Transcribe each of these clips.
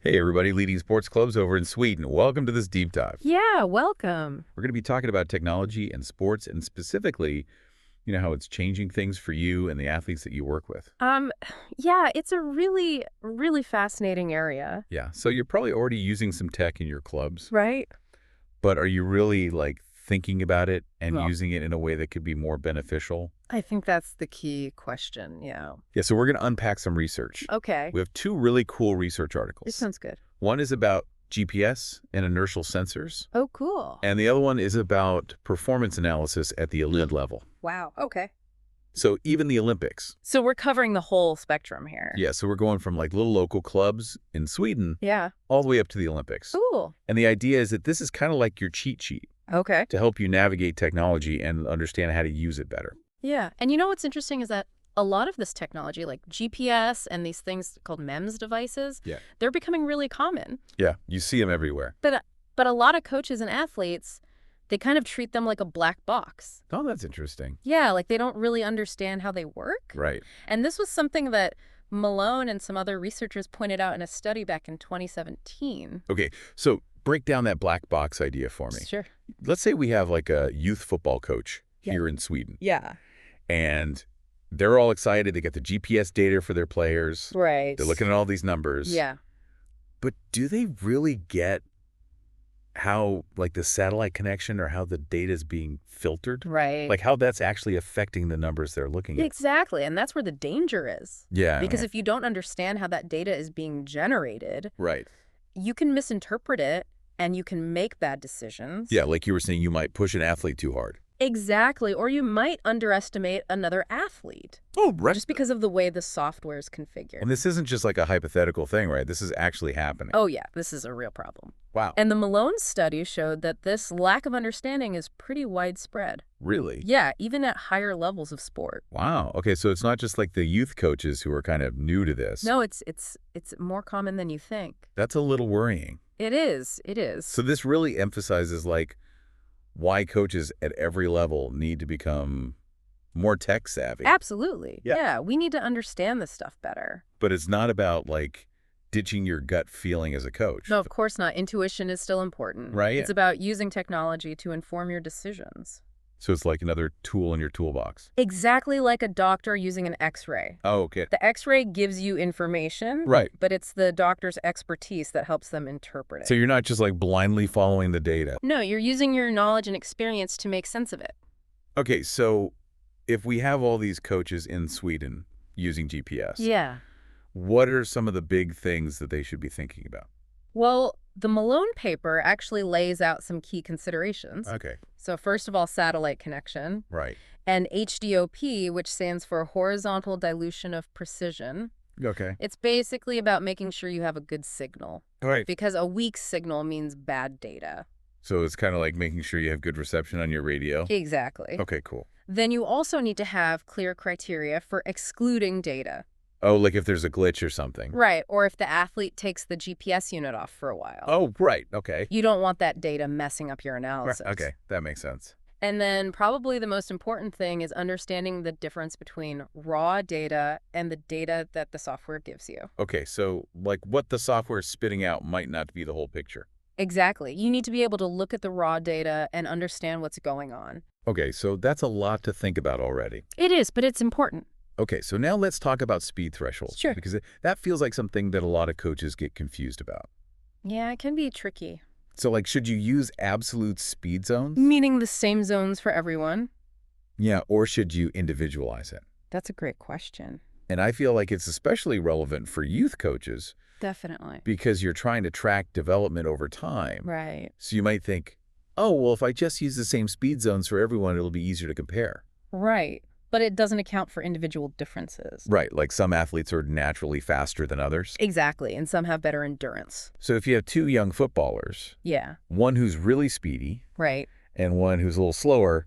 Hey everybody, leading sports clubs over in Sweden. Welcome to this deep dive. Yeah, welcome. We're going to be talking about technology and sports and specifically, how it's changing things for you and the athletes that you work with. Um, yeah, it's a really fascinating area, Yeah, so you're probably already using some tech in your clubs, right? but are you really thinking about it and Well, using it in a way that could be more beneficial? I think that's the key question, yeah. Yeah, so we're going to unpack some research. Okay, We have two really cool research this articles. sounds good. One is about GPS and inertial sensors, Oh, cool. and the other one is about performance analysis at the elite level. Wow, okay. So even the Olympics. So we're covering the whole spectrum here. Yeah, so we're going from little local clubs in Sweden Yeah. all the way up to the Olympics. Cool. And the idea is that this is kind of like your cheat sheet Okay. to help you navigate technology and understand how to use it better. Yeah. And you know what's interesting is that a lot of this technology, like GPS and these things called MEMS devices, Yeah. they're becoming really common. Yeah, you see them everywhere. But a lot of coaches and athletes, they kind of treat them like a black box. Oh, that's interesting. Yeah, like they don't really understand how they work. Right. And this was something that Malone and some other researchers pointed out in a study back in 2017. Okay, so break down that black box idea for me. Sure. Let's say we have a youth football coach Yeah. here in Sweden, Yeah. and they're all excited. They get the GPS data for their players. Right. They're looking at all these numbers. Yeah. But do they really get how, the satellite connection or how the data is being filtered? Right. How that's actually affecting the numbers they're looking at? Exactly. And that's where the danger is. Yeah. Because if you don't understand how that data is being generated, Right. you can misinterpret it and you can make bad decisions. Yeah, like you were saying, you might push an athlete too hard. Exactly. Or you might underestimate another athlete Oh, right. just because of the way the software is configured. And this isn't just a hypothetical thing, right? This is actually happening. Oh, yeah, this is a real problem. Wow. And the Malone study showed that this lack of understanding is pretty widespread. Really? Yeah, even at higher levels of sport. Wow. Okay, so it's not just the youth coaches who are kind of new to this. No, it's more common than you think. That's a little worrying. It is. It is. So this really emphasizes why coaches at every level need to become more tech savvy. Absolutely. Yeah. Yeah, we need to understand this stuff better. But it's not about ditching your gut feeling as a coach. No, of course not. Intuition is still important. Right. It's about using technology to inform your decisions. So it's like another tool in your toolbox. Exactly like a doctor using an X-ray. Oh, okay. The X-ray gives you information, Right. but it's the doctor's expertise that helps them interpret it. So you're not just blindly following the data. No, you're using your knowledge and experience to make sense of it. Okay, so if we have all these coaches in Sweden using GPS, Yeah. what are some of the big things that they should be thinking about? Well, the Malone paper actually lays out some key considerations. Okay, So first of all, satellite connection, right. and HDOP, which stands for horizontal dilution of precision. Okay. It's basically about making sure you have a good signal, All right. because a weak signal means bad data. So it's kind of like making sure you have good reception on your radio. Exactly. Okay, cool. Then you also need to have clear criteria for excluding data. Oh, if there's a glitch or something. Right, or if the athlete takes the GPS unit off for a while. Oh, right. Okay. You don't want that data messing up your Right. analysis. Okay, that makes sense. And then probably the most important thing is understanding the difference between raw data and the data that the software gives you. Okay, so what the software is spitting out might not be the whole picture. Exactly. You need to be able to look at the raw data and understand what's going on. Okay, so that's a lot to think about already. It is, but it's important. Okay, so now let's talk about speed thresholds. Sure. Because that feels like something that a lot of coaches get confused about. Yeah, it can be tricky. So, should you use absolute speed zones? Meaning the same zones for everyone? Yeah, or should you individualize it? That's a great question. And I feel like it's especially relevant for youth coaches Definitely. because you're trying to track development over time. Right. So you might think, oh, well, if I just use the same speed zones for everyone, it'll be easier to compare. Right. But it doesn't account for individual differences. Right, like some athletes are naturally faster than others. Exactly. And some have better endurance. So if you have two young footballers, Yeah. one who's really speedy Right. and one who's a little slower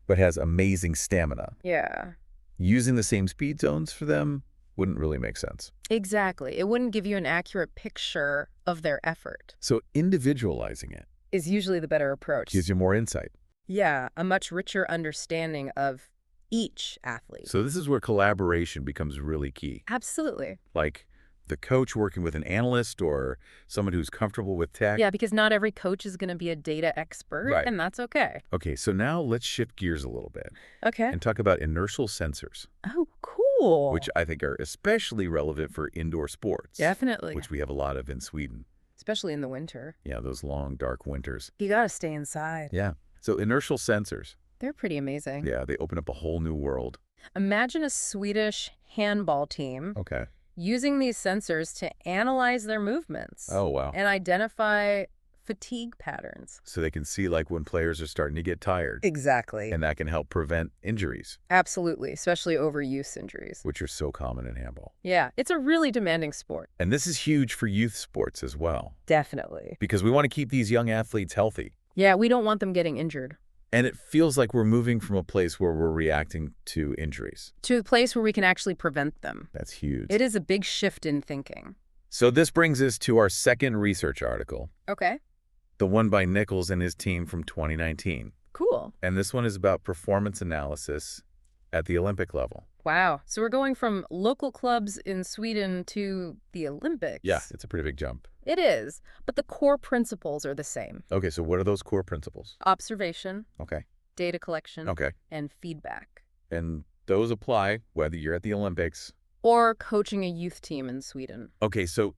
but has amazing stamina, Yeah. using the same speed zones for them wouldn't really make sense. Exactly. It wouldn't give you an accurate picture of their effort. So individualizing it Is usually the better approach. gives you more insight. Yeah, a much richer understanding of each athlete. So this is where collaboration becomes really key. Absolutely. Like the coach working with an analyst or someone who's comfortable with tech. Yeah, because not every coach is going to be a data expert, Right. and that's okay. Okay, so now let's shift gears a little bit Okay. and talk about inertial sensors, Oh, cool. which I think are especially relevant for indoor sports. Definitely. Which we have a lot of in Sweden. Especially in the winter. Yeah, those long, dark winters. You got to stay inside. Yeah. So inertial sensors, They're pretty amazing. yeah, they open up a whole new world. Imagine a Swedish handball team Okay. using these sensors to analyze their movements Oh, wow. and identify fatigue patterns. So they can see like when players are starting to get tired. Exactly. And that can help prevent injuries, Absolutely, especially overuse injuries. which are so common in handball. Yeah, it's a really demanding sport. And this is huge for youth sports as well, Definitely. because we want to keep these young athletes healthy. Yeah, we don't want them getting injured. And it feels like we're moving from a place where we're reacting to injuries. To a place where we can actually prevent them. That's huge. It is a big shift in thinking. So this brings us to our second research article, Okay, the one by Nichols and his team from 2019. cool. And this one is about performance analysis at the Olympic level. Wow. So we're going from local clubs in Sweden to the Olympics. Yeah, it's a pretty big jump. It is, but the core principles are the same. Okay, so what are those core principles? Observation, Okay, data collection, okay. and feedback. And those apply whether you're at the Olympics. Or coaching a youth team in Sweden. Okay, so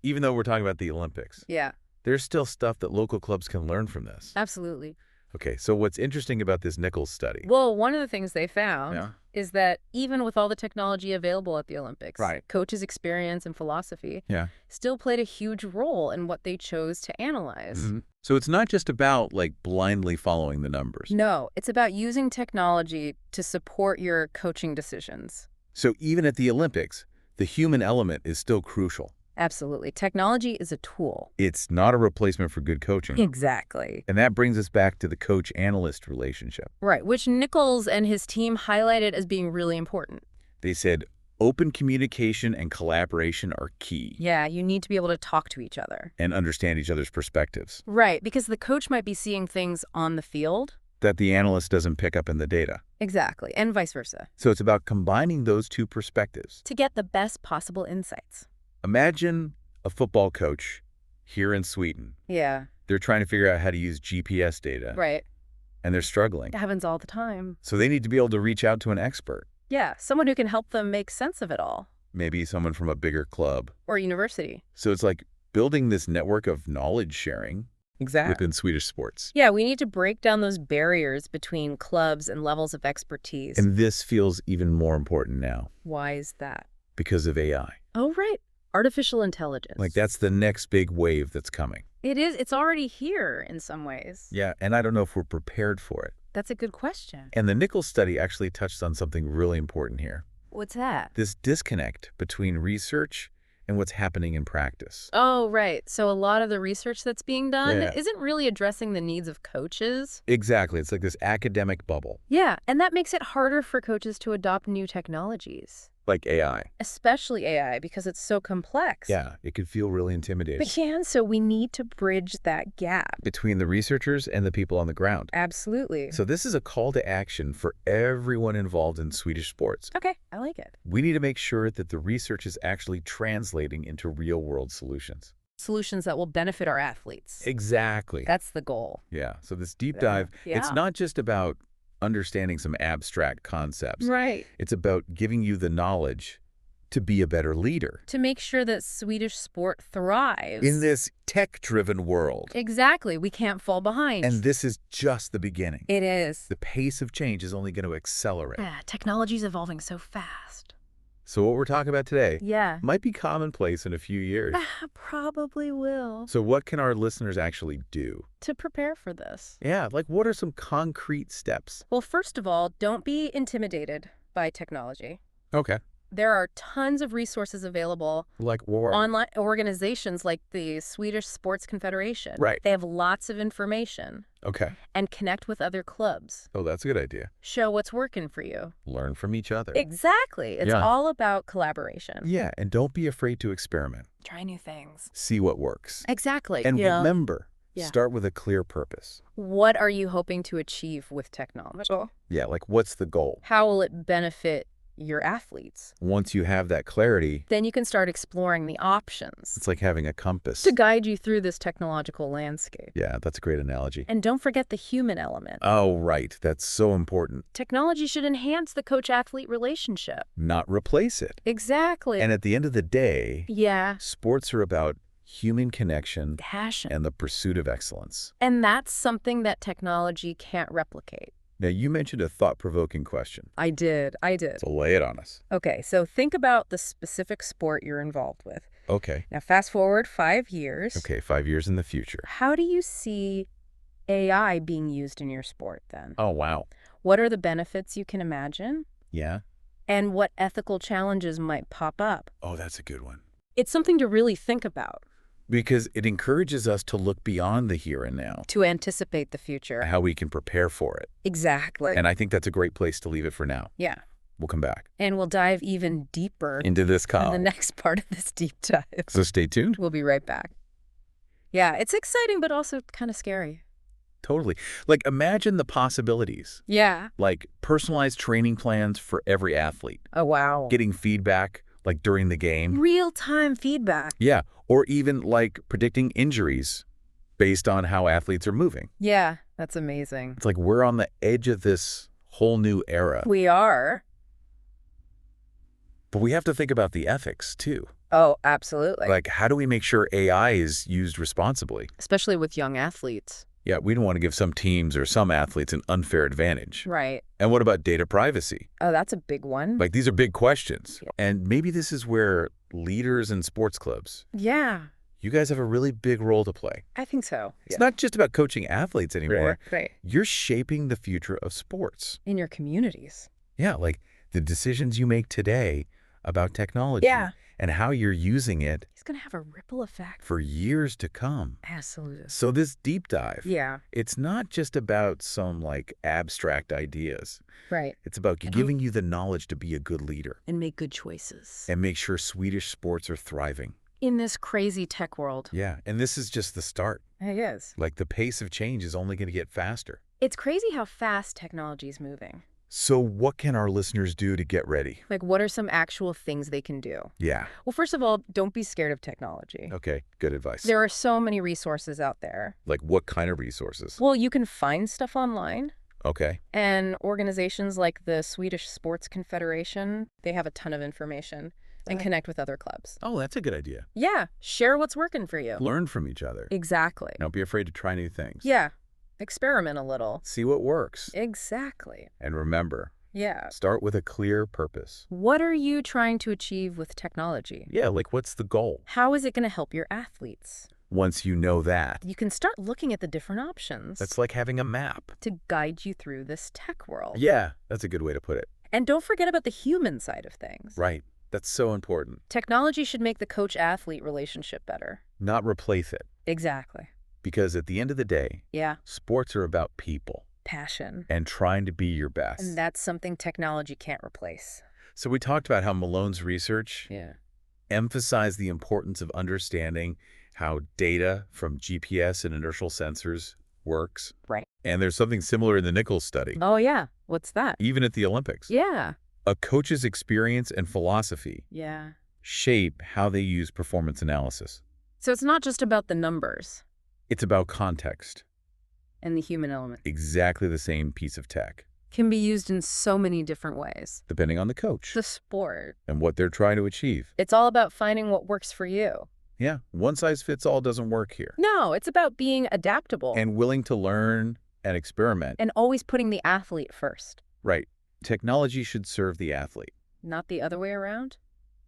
even though we're talking about the Olympics, Yeah, there's still stuff that local clubs can learn from this. absolutely. Okay, so what's interesting about this Nichols study? Well, one of the things they found Yeah. is that even with all the technology available at the Olympics, Right. coaches' experience and philosophy Yeah. still played a huge role in what they chose to analyze. Mhm. So it's not just about like blindly following the numbers. No, it's about using technology to support your coaching decisions. So even at the Olympics, the human element is still crucial. Absolutely. Technology is a tool. It's not a replacement for good coaching. Exactly. And that brings us back to the coach-analyst relationship. Right, which Nichols and his team highlighted as being really important. They said open communication and collaboration are key, Yeah, you need to be able to talk to each other. and understand each other's perspectives Right, because the coach might be seeing things on the field. that the analyst doesn't pick up in the data. Exactly, and vice versa. So it's about combining those two perspectives. To get the best possible insights. Imagine a football coach here in Sweden. Yeah, They're trying to figure out how to use GPS data, right. and they're struggling. It happens all the time. So they need to be able to reach out to an expert, Yeah, someone who can help them make sense of it all. maybe someone from a bigger club. Or university. So it's like building this network of knowledge sharing within Swedish sports. Yeah, we need to break down those barriers between clubs and levels of expertise. And this feels even more important now Why is that? because of AI. Oh, right. Artificial intelligence. Like that's the next big wave that's coming. It is. It's already here in some ways. Yeah, and I don't know if we're prepared for it. That's a good question. And the Nichols study actually touched on something really important here. What's that? This disconnect between research and what's happening in practice. Oh, right. So a lot of the research that's being done Yeah. isn't really addressing the needs of coaches. Exactly. It's like this academic bubble, Yeah, and that makes it harder for coaches to adopt new technologies, like AI. especially AI, because it's so complex. Yeah, it could feel really intimidating. But yeah, so we need to bridge that gap. Between the researchers and the people on the ground. Absolutely. So this is a call to action for everyone involved in Swedish sports. Okay, I like it. We need to make sure that the research is actually translating into real-world solutions. Solutions that will benefit our athletes. Exactly. That's the goal. Yeah. So this deep dive, it's Yeah. not just about understanding some abstract concepts. Right. It's about giving you the knowledge to be a better leader To make sure that Swedish sport thrives. in this tech-driven world. Exactly. We can't fall behind. And this is just the beginning. It is. The pace of change is only going to accelerate. Yeah, technology's evolving so fast. So what we're talking about today Yeah. might be commonplace in a few years. Probably will. So what can our listeners actually do? To prepare for this. Yeah, like what are some concrete steps? Well, first of all, don't be intimidated by technology. Okay. There are tons of resources available. Like war. Online organizations like the Swedish Sports Confederation. Right. They have lots of information. Okay. And connect with other clubs. Oh, that's a good idea. Show what's working for you. Learn from each other. Exactly. It's Yeah. all about collaboration. Yeah, and don't be afraid to experiment. Try new things. See what works. Exactly. And remember, Yeah. start with a clear purpose. What are you hoping to achieve with technology? Yeah, like what's the goal? How will it benefit your athletes. Once you have that clarity, Then you can start exploring the options it's like having a compass. to guide you through this technological landscape. Yeah, that's a great analogy. And don't forget the human element. Oh, right. That's so important. Technology should enhance the coach-athlete relationship. Not replace it. Exactly. And at the end of the day, Yeah, sports are about human connection passion. and the pursuit of excellence. And that's something that technology can't replicate. Now, you mentioned a thought-provoking question, I did. so lay it on us. Okay, so think about the specific sport you're involved with. Okay. Now, fast forward 5 years. Okay, 5 years in the future. How do you see AI being used in your sport then? Oh, wow. What are the benefits you can imagine? Yeah? And what ethical challenges might pop up? Oh, that's a good one. It's something to really think about, Because it encourages us to look beyond the here and now, to anticipate the future. how we can prepare for it. Exactly. And I think that's a great place to leave it for now. Yeah. We'll come back And we'll dive even deeper into this in the column. next part of this deep dive. So stay tuned. We'll be right back. Yeah, it's exciting, but also kind of scary. Totally. Like, imagine the possibilities. Yeah. Like personalized training plans for every athlete, Oh, wow. getting feedback like during the game. Real-time feedback. Yeah. Or even like predicting injuries based on how athletes are moving. Yeah, that's amazing. It's like we're on the edge of this whole new era. We are. But we have to think about the ethics too. Oh, absolutely. Like, how do we make sure AI is used responsibly? Especially with young athletes. Yeah, we don't want to give some teams or some athletes an unfair advantage. Right. And what about data privacy? Oh, that's a big one. Like, these are big questions. Yeah. And maybe this is where leaders in sports clubs, Yeah, you guys have a really big role to play. I think so. It's not just about coaching athletes anymore. Right. You're shaping the future of sports. In your communities. Yeah, like the decisions you make today about technology Yeah. and how you're using it It's going to have a ripple effect. for years to come. Absolutely. So this deep dive, Yeah, it's not just about some like abstract ideas. right. It's about giving you the knowledge to be a good leader And make good choices. and make sure Swedish sports are thriving. In this crazy tech world. Yeah, and this is just the start. It is. Like the pace of change is only going to get faster. It's crazy how fast technology is moving. So what can our listeners do to get ready? Like, what are some actual things they can do? Yeah. Well, first of all, don't be scared of technology. Okay, good advice. There are so many resources out there. Like what kind of resources? Well, you can find stuff online. Okay. And organizations like the Swedish Sports Confederation, they have a ton of information and connect with other clubs. Oh, that's a good idea. Yeah, share what's working for you. Learn from each other. Exactly. Don't be afraid to try new things. Yeah, experiment a little. See what works. Exactly. And remember, Yeah. start with a clear purpose. What are you trying to achieve with technology? Yeah, like what's the goal? How is it going to help your athletes? Once you know that, You can start looking at the different options that's like having a map. to guide you through this tech world. Yeah, that's a good way to put it. And don't forget about the human side of things. Right. That's so important. Technology should make the coach-athlete relationship better. Not replace it. Exactly. Because at the end of the day, Yeah. sports are about people Passion. and trying to be your best. And that's something technology can't replace. So we talked about how Malone's research Yeah. emphasized the importance of understanding how data from GPS and inertial sensors works. Right. And there's something similar in the Nichols study, Oh, yeah. What's that? even at the Olympics. Yeah. A coach's experience and philosophy Yeah. shape how they use performance analysis. So it's not just about the numbers It's about context. and the human element. Exactly the same piece of tech, Can be used in so many different ways. depending on the coach The sport. and what they're trying to achieve. It's all about finding what works for you. Yeah, one size fits all doesn't work here. No, it's about being adaptable And willing to learn and experiment. and always putting the athlete first, Right. Technology should serve the athlete. not the other way around.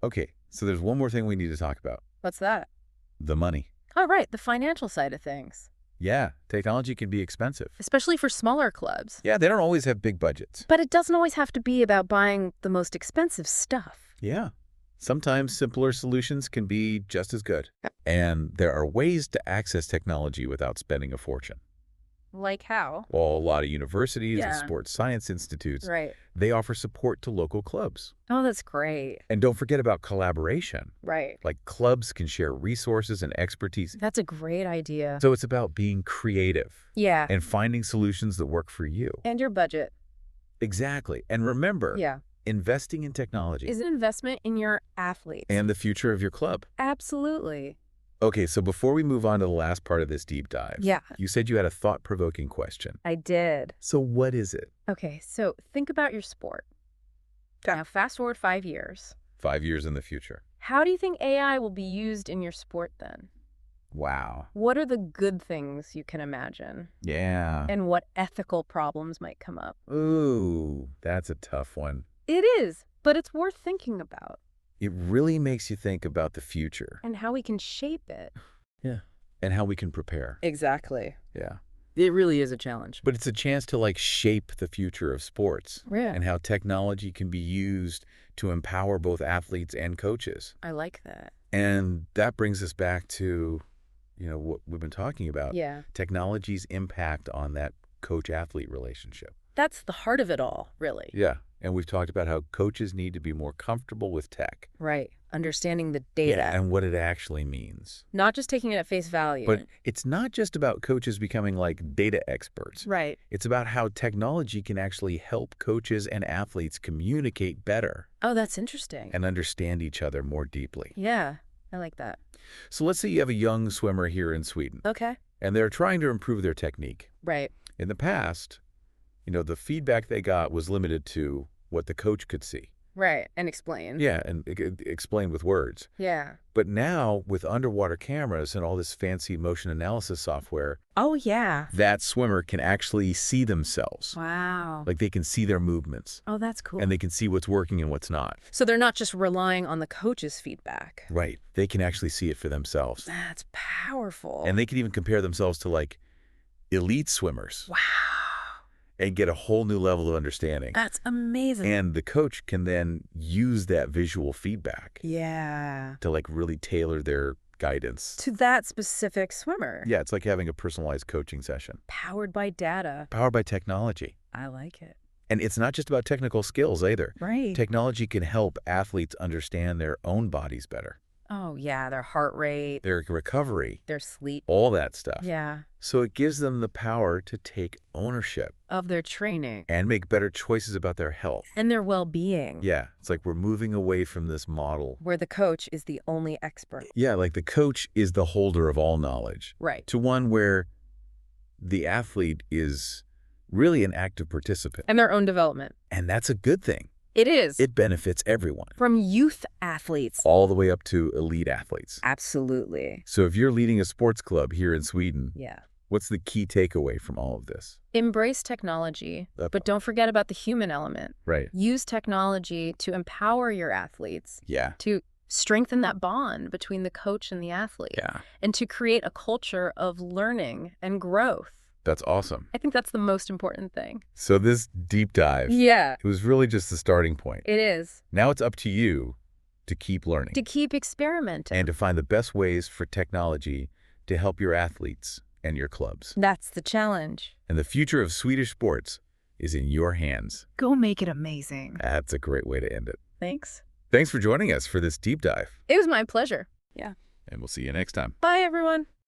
Okay, so there's one more thing we need to talk about. What's that? The money. All right, the financial side of things, Yeah, technology can be expensive. especially for smaller clubs. Yeah, they don't always have big budgets. But it doesn't always have to be about buying the most expensive stuff. Yeah. Sometimes simpler solutions can be just as good. And there are ways to access technology without spending a fortune. Like how? Well, a lot of universities and Yeah. sports science institutes, Right. they offer support to local clubs. Oh, that's great. And don't forget about collaboration. Right. Like clubs can share resources and expertise. That's a great idea. So it's about being creative Yeah. and finding solutions that work for you. And your budget. Exactly. And remember, Yeah. Investing in technology is an investment in your athletes. and the future of your club. Absolutely. Okay, so before we move on to the last part of this deep dive, Yeah. you said you had a thought-provoking question. I did. So what is it? Okay, so think about your sport. Now, fast forward 5 years. 5 years in the future. How do you think AI will be used in your sport then? Wow. What are the good things you can imagine? Yeah. And what ethical problems might come up? Ooh, that's a tough one. It is, but it's worth thinking about. It really makes you think about the future. And how we can shape it. Yeah. And how we can prepare. Exactly. Yeah. It really is a challenge. But it's a chance to like shape the future of sports Yeah. and how technology can be used to empower both athletes and coaches. I like that. And that brings us back to, what we've been talking about. Yeah. Technology's impact on that coach-athlete relationship. That's the heart of it all, really. Yeah. And we've talked about how coaches need to be more comfortable with tech. Right. Understanding the data. And what it actually means. Not just taking it at face value. But it's not just about coaches becoming like data experts. Right. It's about how technology can actually help coaches and athletes communicate better Oh, that's interesting. and understand each other more deeply. Yeah, I like that. So let's say you have a young swimmer here in Sweden, Okay. and they're trying to improve their technique. Right. In the past, the feedback they got was limited to what the coach could see. Right. And explain. Yeah, and explain with words. Yeah. But now, with underwater cameras and all this fancy motion analysis software, Oh, yeah. that swimmer can actually see themselves. Wow. Like they can see their movements, Oh, that's cool. and they can see what's working and what's not. So they're not just relying on the coach's feedback. Right. They can actually see it for themselves. That's powerful. And they can even compare themselves to like elite swimmers Wow. and get a whole new level of understanding. That's amazing. And the coach can then use that visual feedback Yeah. to like really tailor their guidance. To that specific swimmer. Yeah, it's like having a personalized coaching session. Powered by data. Powered by technology. I like it. And it's not just about technical skills either. Right. Technology can help athletes understand their own bodies better, Oh, yeah. Their heart rate, their recovery, their sleep. all that stuff. Yeah. So it gives them the power to take ownership Of their training. and make better choices about their health. And their well-being. Yeah, it's like we're moving away from this model. Where the coach is the only expert. Yeah, like the coach is the holder of all knowledge, Right. to one where the athlete is really an active participant. And their own development. And that's a good thing. It is. It benefits everyone, From youth athletes. all the way up to elite athletes. Absolutely. So if you're leading a sports club here in Sweden, Yeah. what's the key takeaway from all of this? Embrace technology, but don't forget about the human element. Right. Use technology to empower your athletes, Yeah. to strengthen that bond between the coach and the athlete, Yeah. and to create a culture of learning and growth. That's awesome. I think that's the most important thing. So this deep dive, Yeah, it was really just the starting point. it is. Now it's up to you to keep learning To keep experimenting. and to find the best ways for technology to help your athletes and your clubs. That's the challenge. And the future of Swedish sports is in your hands. Go make it amazing. That's a great way to end it. Thanks. Thanks for joining us for this deep dive, It was my pleasure. and we'll see you next time. Bye, everyone.